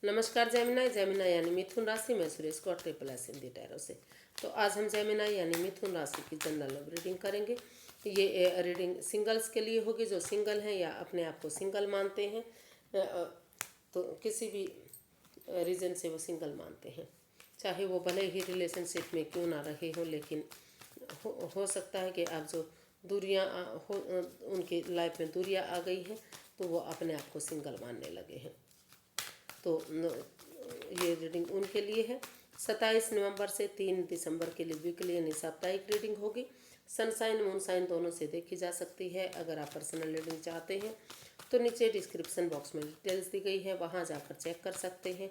नमस्कार Gemini. Gemini यानी मिथुन राशि में सुरेश को ट्रिपल एस हिंदी टैरो से। तो आज हम जेमिनाई यानी मिथुन राशि की जनरल लव रीडिंग करेंगे। ये रीडिंग सिंगल्स के लिए होगी, जो सिंगल हैं या अपने आप को सिंगल मानते हैं, तो किसी भी रीज़न से वो सिंगल मानते हैं, चाहे वो भले ही रिलेशनशिप में क्यों ना रहे हो, लेकिन हो सकता है कि आप जो दूरियां हो, उनकी लाइफ में दूरियां आ गई हैं, तो वो अपने आप को सिंगल मानने लगे हैं। तो ये रीडिंग उनके लिए है। 27 नवंबर से 3 दिसंबर के लिए वीकली यानी साप्ताहिक रीडिंग होगी। सनसाइन मूनसाइन दोनों से देखी जा सकती है। अगर आप पर्सनल रीडिंग चाहते हैं तो नीचे डिस्क्रिप्शन बॉक्स में डिटेल्स दी गई है, वहाँ जाकर चेक कर सकते हैं।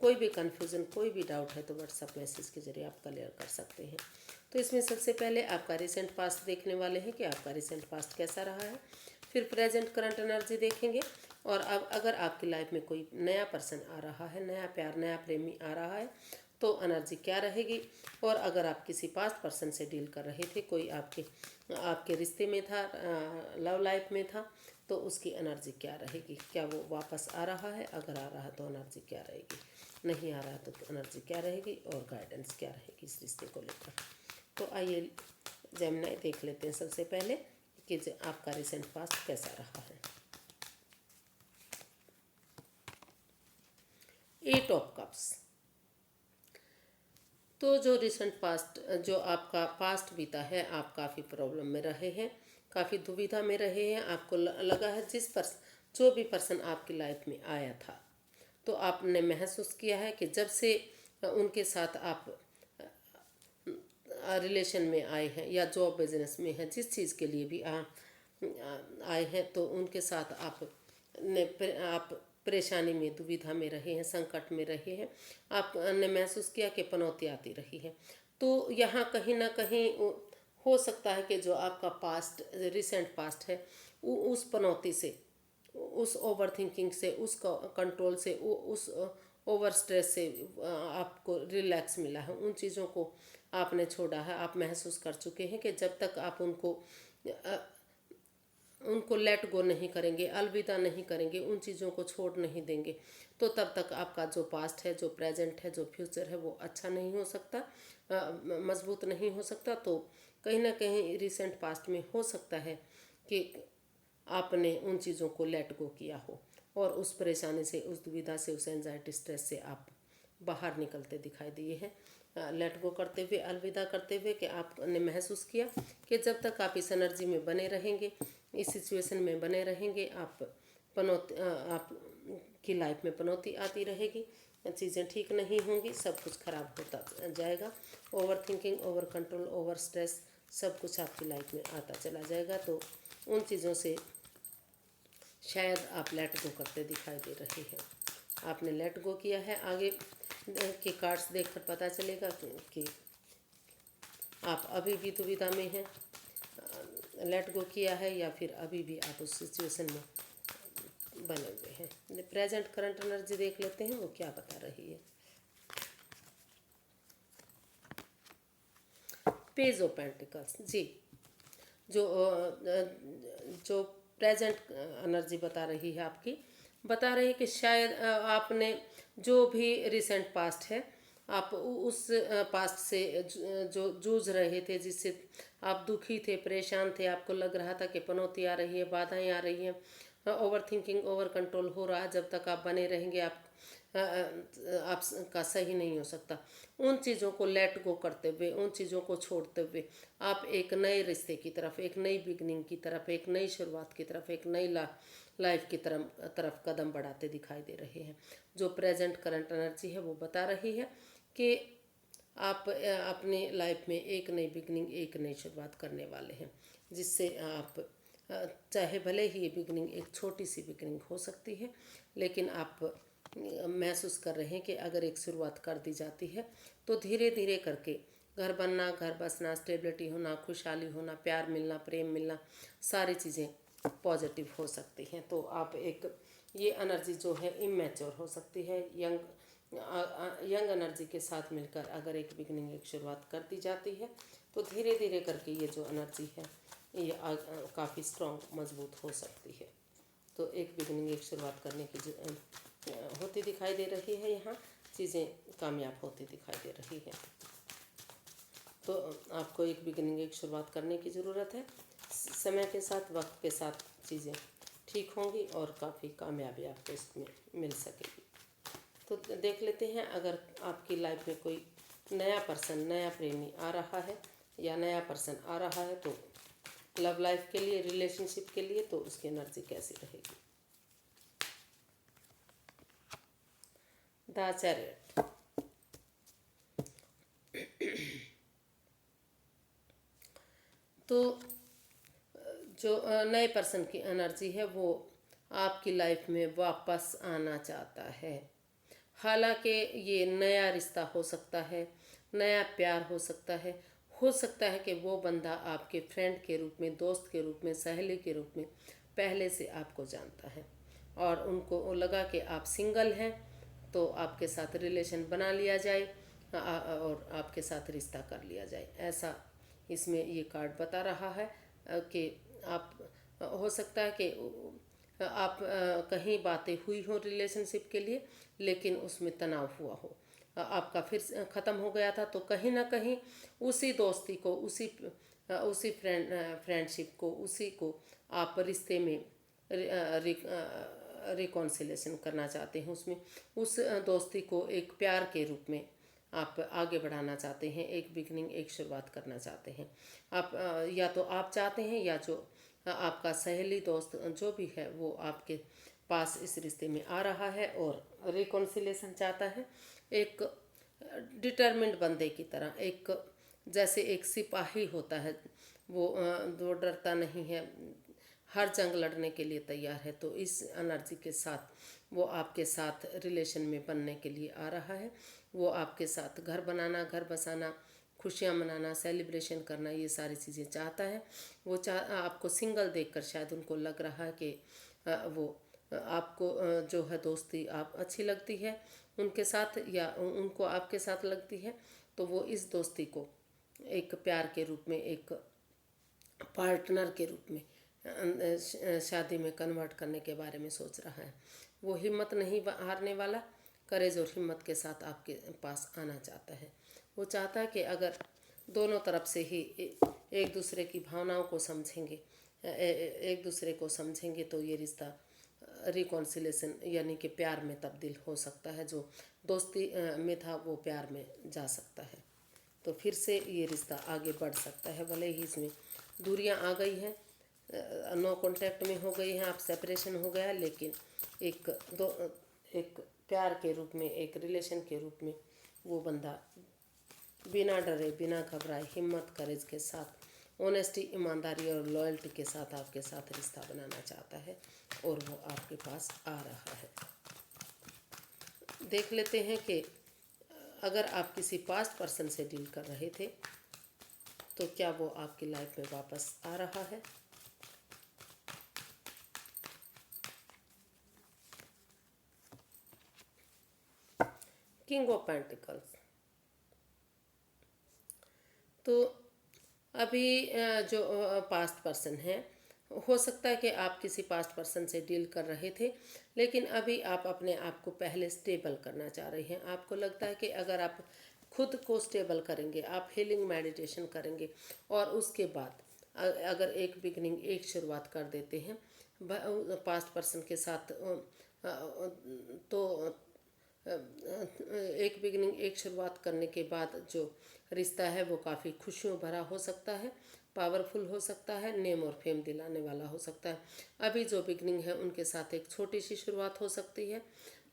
कोई भी कन्फ्यूज़न, कोई भी डाउट है तो व्हाट्सएप मैसेज के जरिए आप क्लियर कर सकते हैं। तो इसमें सबसे पहले आपका रिसेंट पास्ट देखने वाले हैं कि आपका रिसेंट पास्ट कैसा रहा है। फिर प्रेजेंट करंट एनर्जी देखेंगे, और अब अगर आपकी लाइफ में कोई नया पर्सन आ रहा है, नया प्यार, नया प्रेमी आ रहा है, तो एनर्जी क्या रहेगी। और अगर आप किसी पास्ट पर्सन से डील कर रहे थे, कोई आपके रिश्ते में था, लव लाइफ में था, तो उसकी एनर्जी क्या रहेगी। क्या वो वापस आ रहा है, अगर आ रहा है तो एनर्जी क्या रहेगी, नहीं आ रहा है तो एनर्जी क्या रहेगी, और गाइडेंस क्या रहेगी इस रिश्ते को लेकर। तो आइए जेमिनी देख लेते हैं सबसे पहले कि आपका रिसेंट पास्ट कैसा रहा है। 8 ऑफ कप्स। तो जो रिसेंट पास्ट, जो आपका पास्ट बीता है, आप काफ़ी प्रॉब्लम में रहे हैं, काफ़ी दुविधा में रहे हैं। आपको लगा है जो भी पर्सन आपकी लाइफ में आया था, तो आपने महसूस किया है कि जब से उनके साथ आप रिलेशन में आए हैं या जॉब बिजनेस में हैं, जिस चीज़ के लिए भी आए हैं, तो उनके साथ आप परेशानी में, दुविधा में रहे हैं, संकट में रहे हैं। आपने महसूस किया कि पनौती आती रही है। तो यहाँ कहीं ना कहीं हो सकता है कि जो आपका पास्ट, रिसेंट पास्ट है, उस पनौती से, उस ओवर थिंकिंग से, उस कंट्रोल से, उस ओवर स्ट्रेस से आपको रिलैक्स मिला है। उन चीज़ों को आपने छोड़ा है। आप महसूस कर चुके हैं कि जब तक आप उनको लेट गो नहीं करेंगे, अलविदा नहीं करेंगे, उन चीज़ों को छोड़ नहीं देंगे, तो तब तक आपका जो पास्ट है, जो प्रेजेंट है, जो फ्यूचर है, वो अच्छा नहीं हो सकता, मजबूत नहीं हो सकता। तो कहीं ना कहीं रिसेंट पास्ट में हो सकता है कि आपने उन चीज़ों को लेट गो किया हो, और उस परेशानी से, उस दुविधा से, उस एंजाइटी, स्ट्रेस से आप बाहर निकलते दिखाई दिए हैं, लेट गो करते हुए, अलविदा करते हुए, कि आपने महसूस किया कि जब तक आप इस एनर्जी में बने रहेंगे, इस सिचुएशन में बने रहेंगे, आप की लाइफ में पनौती आती रहेगी, चीज़ें ठीक नहीं होंगी, सब कुछ खराब होता जाएगा। Over thinking, over control, over stress, सब कुछ आपकी लाइफ में आता चला जाएगा। तो उन चीज़ों से शायद आप लेट गो करते दिखाई दे रहे हैं। आपने लेट गो किया है। आगे के कार्ड्स देखकर पता चलेगा कि आप अभी भी दुविधा में हैं, लेट गो किया है, या फिर अभी भी आप उस सिचुएशन में बने हुए हैं। प्रेजेंट करंट एनर्जी देख लेते हैं, वो क्या बता रही है। Page of pentacles. जी, जो जो प्रेजेंट एनर्जी बता रही है आपकी, बता रही है कि शायद आपने जो भी रिसेंट पास्ट है, आप उस पास्ट से जो जूझ रहे थे, जिससे आप दुखी थे, परेशान थे, आपको लग रहा था कि पनौती आ रही है, बाधाएं आ रही हैं, ओवर थिंकिंग, ओवर कंट्रोल हो रहा है, जब तक आप बने रहेंगे आपका सही नहीं हो सकता। उन चीज़ों को लेट गो करते हुए, उन चीज़ों को छोड़ते हुए, आप एक नए रिश्ते की तरफ, एक नई बिगनिंग की तरफ, एक नई शुरुआत की तरफ, एक नई लाइफ की तरफ कदम बढ़ाते दिखाई दे रहे हैं। जो प्रेजेंट करंट एनर्जी है वो बता रही है कि आप अपनी लाइफ में एक नई बिगनिंग, एक नई शुरुआत करने वाले हैं, जिससे आप चाहे भले ही ये बिगनिंग एक छोटी सी बिगनिंग हो सकती है, लेकिन आप महसूस कर रहे हैं कि अगर एक शुरुआत कर दी जाती है, तो धीरे धीरे करके घर बनना, घर बसना, स्टेबिलिटी होना, खुशहाली होना, प्यार मिलना, प्रेम मिलना, सारी चीज़ें पॉजिटिव हो सकती हैं। तो आप ये एनर्जी जो है इमेच्योर हो सकती है। यंग एनर्जी के साथ मिलकर अगर एक बिगनिंग, एक शुरुआत कर दी जाती है, तो धीरे धीरे करके ये जो एनर्जी है, ये काफ़ी स्ट्रॉन्ग, मजबूत हो सकती है। तो एक बिगनिंग, एक शुरुआत करने की होती दिखाई दे रही है, यहाँ चीज़ें कामयाब होती दिखाई दे रही है। तो आपको एक बिगिनिंग, एक शुरुआत करने की ज़रूरत है। समय के साथ, वक्त के साथ चीज़ें ठीक होंगी और काफ़ी कामयाबी आपको इसमें मिल सकेगी। तो देख लेते हैं, अगर आपकी लाइफ में कोई नया पर्सन, नया प्रेमी आ रहा है या नया पर्सन आ रहा है, तो लव लाइफ के लिए, रिलेशनशिप के लिए, तो उसकी एनर्जी कैसी रहेगी। The chariot. तो जो नए पर्सन की एनर्जी है वो आपकी लाइफ में वापस आना चाहता है। हालांकि ये नया रिश्ता हो सकता है, नया प्यार हो सकता है कि वो बंदा आपके फ्रेंड के रूप में, दोस्त के रूप में, सहेली के रूप में पहले से आपको जानता है और उनको लगा कि आप सिंगल हैं तो आपके साथ रिलेशन बना लिया जाए और आपके साथ रिश्ता कर लिया जाए। ऐसा इसमें ये कार्ड बता रहा है कि आप, हो सकता है कि आप कहीं बातें हुई हो रिलेशनशिप के लिए, लेकिन उसमें तनाव हुआ हो, आपका फिर ख़त्म हो गया था, तो कहीं ना कहीं उसी दोस्ती को, उसी फ्रेंडशिप को, उसी को आप रिश्ते में रिकॉन्सिलेशन करना चाहते हैं। उसमें उस दोस्ती को एक प्यार के रूप में आप आगे बढ़ाना चाहते हैं, एक बिगनिंग, एक शुरुआत करना चाहते हैं। आप या तो आप चाहते हैं या जो आपका सहेली, दोस्त जो भी है वो आपके पास इस रिश्ते में आ रहा है और रिकॉन्सिलेशन चाहता है। एक डिटरमिन्ड बंदे की तरह, एक जैसे एक सिपाही होता है, वो डरता नहीं है, हर जंग लड़ने के लिए तैयार है। तो इस एनर्जी के साथ वो आपके साथ रिलेशन में बनने के लिए आ रहा है। वो आपके साथ घर बनाना, घर बसाना, खुशियाँ मनाना, सेलिब्रेशन करना, ये सारी चीज़ें चाहता है। वो आपको सिंगल देखकर शायद उनको लग रहा है कि वो आपको जो है दोस्ती आप अच्छी लगती है उनके साथ, या उनको आपके साथ लगती है, तो वो इस दोस्ती को एक प्यार के रूप में, एक पार्टनर के रूप में शादी में कन्वर्ट करने के बारे में सोच रहा है। वो हिम्मत नहीं हारने वाला, करेज और हिम्मत के साथ आपके पास आना चाहता है। वो चाहता है कि अगर दोनों तरफ से ही एक दूसरे की भावनाओं को समझेंगे, एक दूसरे को समझेंगे, तो ये रिश्ता रिकॉन्सिलेशन यानी कि प्यार में तब्दील हो सकता है। जो दोस्ती में था वो प्यार में जा सकता है। तो फिर से ये रिश्ता आगे बढ़ सकता है, भले ही इसमें दूरियां आ गई हैं, नो कांटेक्ट में हो गई हैं, आप सेपरेशन हो गया, लेकिन एक प्यार के रूप में, एक रिलेशन के रूप में वो बंदा बिना डरे, बिना घबराए, हिम्मत, करेज के साथ, ऑनेस्टी, ईमानदारी और लॉयल्टी के साथ आपके साथ रिश्ता बनाना चाहता है और वो आपके पास आ रहा है। देख लेते हैं कि अगर आप किसी पास्ट पर्सन से डील कर रहे थे तो क्या वो आपकी लाइफ में वापस आ रहा है। King of pentacles. तो अभी जो पास्ट पर्सन है, हो सकता है कि आप किसी पास्ट पर्सन से डील कर रहे थे, लेकिन अभी आप अपने आप को पहले स्टेबल करना चाह रहे हैं। आपको लगता है कि अगर आप खुद को स्टेबल करेंगे, आप हीलिंग मेडिटेशन करेंगे और उसके बाद अगर एक बिगनिंग, एक शुरुआत कर देते हैं पास्ट पर्सन के साथ, तो एक बिगनिंग, एक शुरुआत करने के बाद जो रिश्ता है वो काफ़ी खुशियों भरा हो सकता है, पावरफुल हो सकता है, नेम और फेम दिलाने वाला हो सकता है। अभी जो बिगनिंग है उनके साथ एक छोटी सी शुरुआत हो सकती है,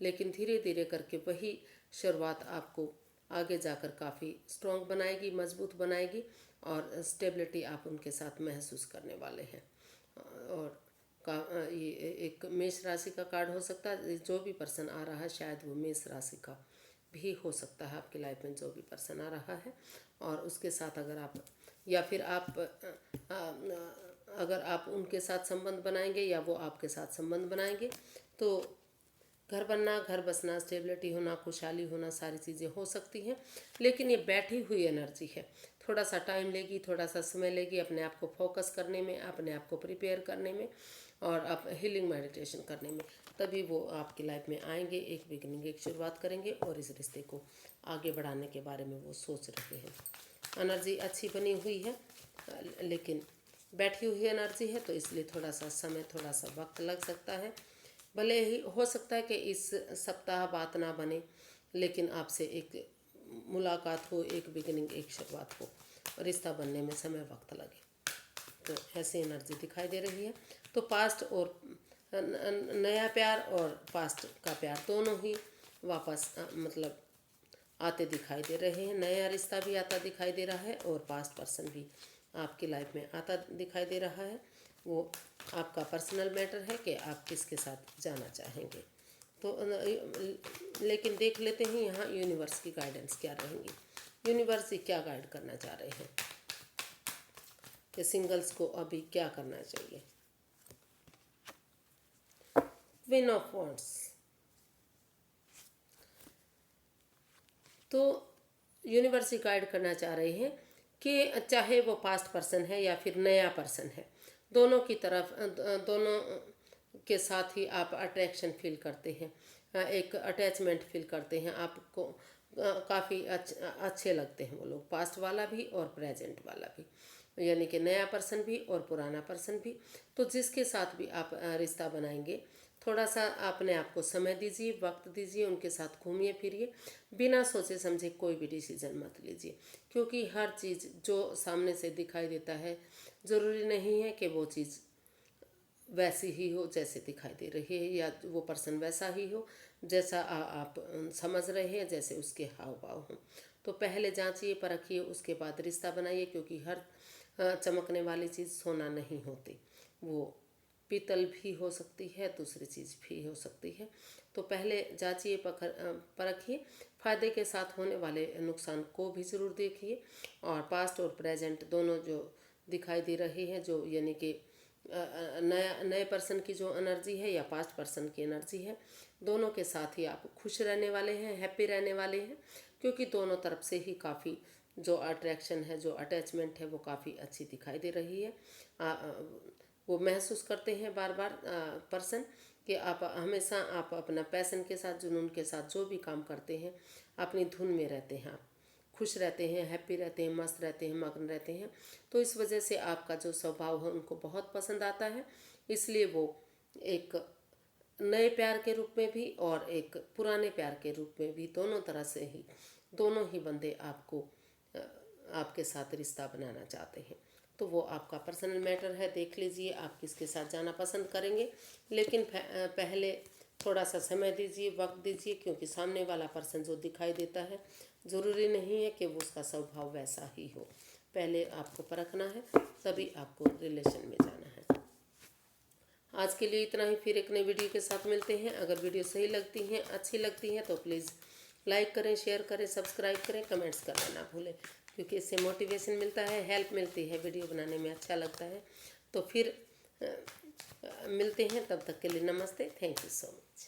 लेकिन धीरे धीरे करके वही शुरुआत आपको आगे जाकर काफ़ी स्ट्रॉन्ग बनाएगी, मजबूत बनाएगी और स्टेबिलिटी आप उनके साथ महसूस करने वाले हैं। और ये एक मेष राशि का कार्ड हो सकता है। जो भी पर्सन आ रहा है शायद वो मेष राशि का भी हो सकता है आपकी लाइफ में, जो भी पर्सन आ रहा है। और उसके साथ अगर आप, या फिर आप अगर आप उनके साथ संबंध बनाएंगे या वो आपके साथ संबंध बनाएंगे, तो घर बनना, घर बसना, स्टेबिलिटी होना, खुशहाली होना, सारी चीज़ें हो सकती हैं। लेकिन ये बैठी हुई एनर्जी है, थोड़ा सा टाइम लेगी, थोड़ा सा समय लेगी अपने आप को फोकस करने में, अपने आप को प्रिपेयर करने में और आप हीलिंग मेडिटेशन करने में। तभी वो आपकी लाइफ में आएंगे, एक बिगिनिंग, एक शुरुआत करेंगे और इस रिश्ते को आगे बढ़ाने के बारे में वो सोच रहे हैं। एनर्जी अच्छी बनी हुई है, लेकिन बैठी हुई एनर्जी है, तो इसलिए थोड़ा सा समय, थोड़ा सा वक्त लग सकता है। भले ही हो सकता है कि इस सप्ताह बात ना बने, लेकिन आपसे एक मुलाकात हो, एक बिगिनिंग, एक शुरुआत हो, रिश्ता बनने में समय वक्त लगे। तो ऐसी एनर्जी दिखाई दे रही है। तो पास्ट और नया प्यार और पास्ट का प्यार दोनों ही वापस मतलब आते दिखाई दे रहे हैं। नया रिश्ता भी आता दिखाई दे रहा है और पास्ट पर्सन भी आपकी लाइफ में आता दिखाई दे रहा है। वो आपका पर्सनल मैटर है कि आप किसके साथ जाना चाहेंगे। तो लेकिन देख लेते हैं यहाँ यूनिवर्स की गाइडेंस क्या रहेंगी। यूनिवर्स ही क्या गाइड करना चाह रहे हैं कि सिंगल्स को अभी क्या करना चाहिए। क्वीन ऑफ वॉन्ड्स, तो यूनिवर्स ही गाइड करना चाह रहे हैं कि चाहे वो पास्ट पर्सन है या फिर नया पर्सन है, दोनों की तरफ दोनों के साथ ही आप अट्रैक्शन फील करते हैं, एक अटैचमेंट फील करते हैं। आपको काफ़ी अच्छे लगते हैं वो लोग, पास्ट वाला भी और प्रेजेंट वाला भी, यानी कि नया पर्सन भी और पुराना पर्सन भी। तो जिसके साथ भी आप रिश्ता बनाएंगे, थोड़ा सा अपने आप को समय दीजिए, वक्त दीजिए, उनके साथ घूमिए फिरिए, बिना सोचे समझे कोई भी डिसीजन मत लीजिए, क्योंकि हर चीज़ जो सामने से दिखाई देता है ज़रूरी नहीं है कि वो चीज़ वैसी ही हो जैसे दिखाई दे रही है, या वो पर्सन वैसा ही हो जैसा आप समझ रहे हैं, जैसे उसके हाव भाव हों। तो पहले जांचिए, परखिए, उसके बाद रिश्ता बनाइए, क्योंकि हर चमकने वाली चीज़ सोना नहीं होती, वो पीतल भी हो सकती है, दूसरी चीज़ भी हो सकती है। तो पहले जांचिए, परखिए, फ़ायदे के साथ होने वाले नुकसान को भी ज़रूर देखिए। और पास्ट और प्रेजेंट दोनों जो दिखाई दे रही है, जो यानी कि नए पर्सन की जो एनर्जी है या पास्ट पर्सन की एनर्जी है, दोनों के साथ ही आप खुश रहने वाले हैं, हैप्पी रहने वाले हैं, क्योंकि दोनों तरफ से ही काफ़ी जो अट्रैक्शन है, जो अटैचमेंट है, वो काफ़ी अच्छी दिखाई दे रही है। वो महसूस करते हैं बार बार पर्सन कि आप हमेशा आप अपना पैशन के साथ, जुनून के साथ जो भी काम करते हैं, अपनी धुन में रहते हैं, आप खुश रहते हैं, हैप्पी रहते हैं, मस्त रहते हैं, मग्न रहते हैं। तो इस वजह से आपका जो स्वभाव है उनको बहुत पसंद आता है। इसलिए वो एक नए प्यार के रूप में भी और एक पुराने प्यार के रूप में भी, दोनों तरह से ही दोनों ही बंदे आपको आपके साथ रिश्ता बनाना चाहते हैं। तो वो आपका पर्सनल मैटर है, देख लीजिए आप किसके साथ जाना पसंद करेंगे। लेकिन पहले थोड़ा सा समय दीजिए, वक्त दीजिए, क्योंकि सामने वाला पर्सन जो दिखाई देता है ज़रूरी नहीं है कि वो उसका स्वभाव वैसा ही हो। पहले आपको परखना है, तभी आपको रिलेशन में जाना है। आज के लिए इतना ही, फिर एक नई वीडियो के साथ मिलते हैं। अगर वीडियो सही लगती हैं, अच्छी लगती हैं, तो प्लीज़ लाइक करें, शेयर करें, सब्सक्राइब करें, कमेंट्स करना ना भूलें, क्योंकि इससे मोटिवेशन मिलता है, हेल्प मिलती है, वीडियो बनाने में अच्छा लगता है। तो फिर मिलते हैं, तब तक के लिए नमस्ते, थैंक यू सो मच।